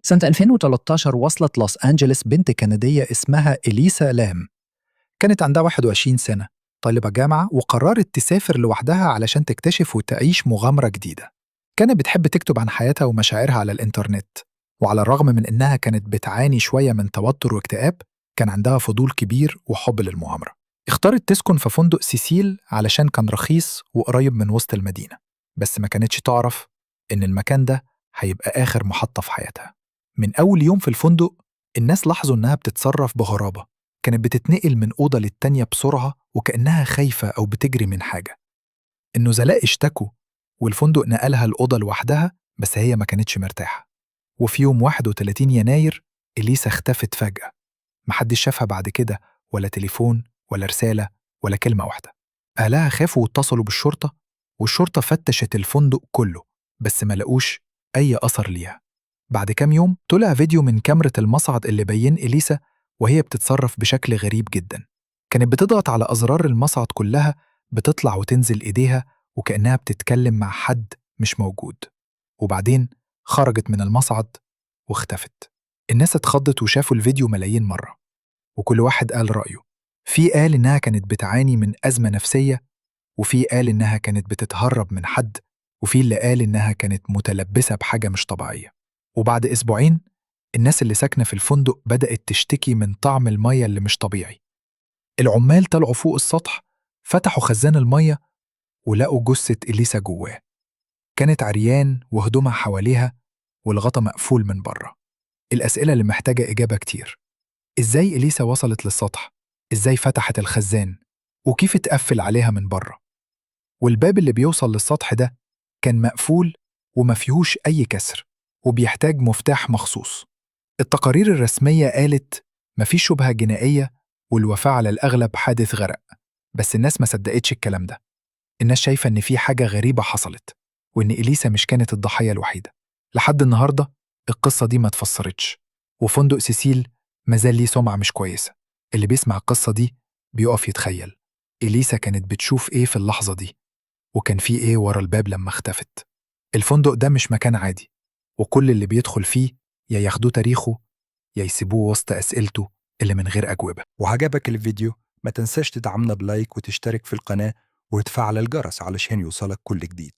سنة 2013 وصلت لوس أنجلوس بنت كندية اسمها إليسا لام. كانت عندها 21 سنة، طالبة جامعة، وقررت تسافر لوحدها علشان تكتشف وتعيش مغامرة جديدة. كانت بتحب تكتب عن حياتها ومشاعرها على الإنترنت، وعلى الرغم من إنها كانت بتعاني شوية من توتر واكتئاب، كان عندها فضول كبير وحب للمغامرة. اختارت تسكن في فندق سيسيل علشان كان رخيص وقريب من وسط المدينة، بس ما كانتش تعرف إن المكان ده هيبقى آخر محطة في حياتها. من أول يوم في الفندق، الناس لاحظوا إنها بتتصرف بغرابة. كانت بتتنقل من أوضة للتانية بسرعة وكأنها خايفة أو بتجري من حاجة. النزلاء اشتكوا، والفندق نقلها الأوضة لوحدها، بس هي ما كانتش مرتاحة. وفي يوم 31 يناير إليسا اختفت فجأة. محدش شافها بعد كده، ولا تليفون ولا رسالة ولا كلمة واحدة. أهلها خافوا واتصلوا بالشرطة، والشرطة فتشت الفندق كله، بس ما لقوش أي أثر ليها. بعد كام يوم طلع فيديو من كاميرا المصعد اللي بين إليسا وهي بتتصرف بشكل غريب جدا. كانت بتضغط على أزرار المصعد كلها، بتطلع وتنزل إيديها وكأنها بتتكلم مع حد مش موجود. وبعدين خرجت من المصعد واختفت. الناس اتخضت وشافوا الفيديو ملايين مرة، وكل واحد قال رأيه. في قال إنها كانت بتعاني من أزمة نفسية، وفي قال إنها كانت بتتهرب من حد، وفي اللي قال إنها كانت متلبسة بحاجة مش طبيعية. وبعد أسبوعين الناس اللي ساكنة في الفندق بدأت تشتكي من طعم المية اللي مش طبيعي. العمال طلعوا فوق السطح، فتحوا خزان المية، ولقوا جثة إليسا جواه. كانت عريان وهدومها حواليها، والغطا مقفول من بره. الأسئلة اللي محتاجة إجابة كتير: إزاي إليسا وصلت للسطح؟ إزاي فتحت الخزان؟ وكيف اتقفل عليها من بره؟ والباب اللي بيوصل للسطح ده كان مقفول وما فيهوش أي كسر، وبيحتاج مفتاح مخصوص. التقارير الرسمية قالت مفيش شبهة جنائية، والوفاة على الأغلب حادث غرق. بس الناس ما صدقتش الكلام ده. الناس شايفة إن في حاجة غريبة حصلت، وإن إليسا مش كانت الضحية الوحيدة. لحد النهاردة القصة دي ما اتفسرتش، وفندق سيسيل مازال ليه سمعة مش كويسة. اللي بيسمع القصة دي بيقف يتخيل إليسا كانت بتشوف إيه في اللحظة دي، وكان في إيه ورا الباب لما اختفت. الفندق ده مش مكان عادي، وكل اللي بيدخل فيه يا ياخدوه تاريخه، يا يسيبوه وسط أسئلته اللي من غير أجوبة. وعجبك الفيديو؟ ما تنساش تدعمنا بلايك وتشترك في القناة وتفعل الجرس علشان يوصلك كل جديد.